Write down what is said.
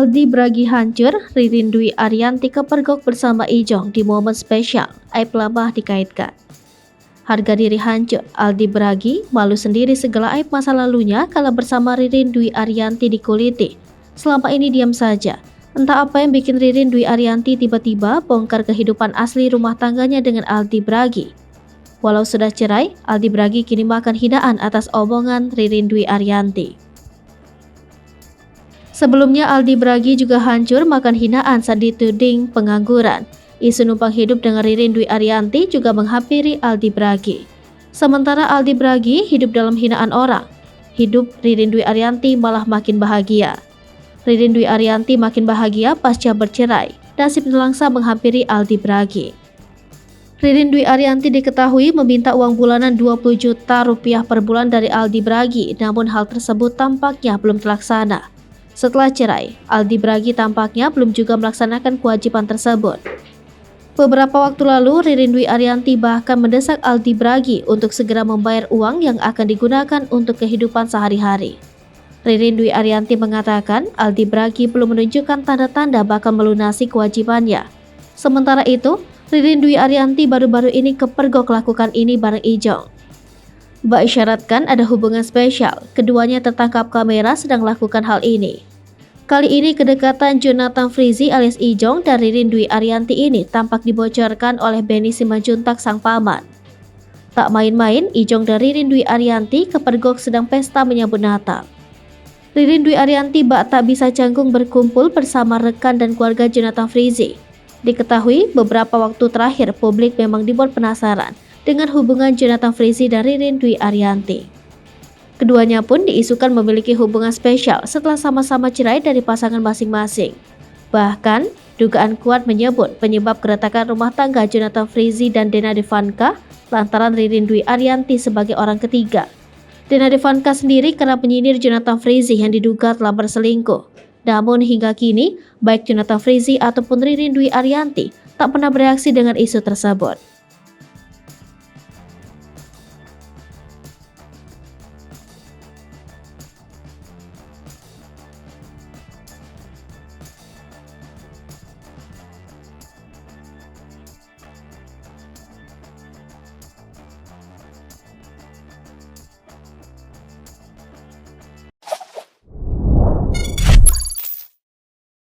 Aldi Bragi hancur, Ririn Dwi Ariyanti kepergok bersama Ijong di momen spesial, aib lama dikaitkan. Harga diri hancur, Aldi Bragi malu sendiri segala aib masa lalunya kala bersama Ririn Dwi Ariyanti dikuliti. Selama ini diam saja, entah apa yang bikin Ririn Dwi Ariyanti tiba-tiba bongkar kehidupan asli rumah tangganya dengan Aldi Bragi. Walau sudah cerai, Aldi Bragi kini makan hinaan atas omongan Ririn Dwi Ariyanti. Sebelumnya Aldi Bragi juga hancur makan hinaan saat dituding pengangguran. Isu numpang hidup dengan Ririn Dwi Ariyanti juga menghampiri Aldi Bragi. Sementara Aldi Bragi hidup dalam hinaan orang, hidup Ririn Dwi Ariyanti malah makin bahagia. Ririn Dwi Ariyanti makin bahagia pasca bercerai, nasib nelangsa menghampiri Aldi Bragi. Ririn Dwi Ariyanti diketahui meminta uang bulanan 20 juta rupiah per bulan dari Aldi Bragi, namun hal tersebut tampaknya belum terlaksana. Setelah cerai, Aldi Bragi tampaknya belum juga melaksanakan kewajiban tersebut. Beberapa waktu lalu, Ririn Dwi Ariyanti bahkan mendesak Aldi Bragi untuk segera membayar uang yang akan digunakan untuk kehidupan sehari-hari. Ririn Dwi Ariyanti mengatakan Aldi Bragi belum menunjukkan tanda-tanda bakal melunasi kewajibannya. Sementara itu, Ririn Dwi Ariyanti baru-baru ini kepergok lakukan ini bareng Ijong. Mbak isyaratkan ada hubungan spesial, keduanya tertangkap kamera sedang lakukan hal ini. Kali ini kedekatan Jonathan Frizzy alias Ijong dan Ririn Dwi Ariyanti ini tampak dibocorkan oleh Benny Simanjuntak sang paman. Tak main-main, Ijong dan Ririn Dwi Ariyanti kepergok sedang pesta menyambut Natal. Ririn Dwi Ariyanti bak tak bisa canggung berkumpul bersama rekan dan keluarga Jonathan Frizzy. Diketahui beberapa waktu terakhir publik memang dibuat penasaran dengan hubungan Jonathan Frizzy dan Ririn Dwi Ariyanti. Keduanya pun diisukan memiliki hubungan spesial setelah sama-sama cerai dari pasangan masing-masing. Bahkan, dugaan kuat menyebut penyebab keretakan rumah tangga Jonathan Frizzy dan Dena Devanka lantaran Ririn Dwi Ariyanti sebagai orang ketiga. Dena Devanka sendiri kerap menyindir Jonathan Frizzy yang diduga telah berselingkuh. Namun hingga kini, baik Jonathan Frizzy ataupun Ririn Dwi Ariyanti tak pernah bereaksi dengan isu tersebut.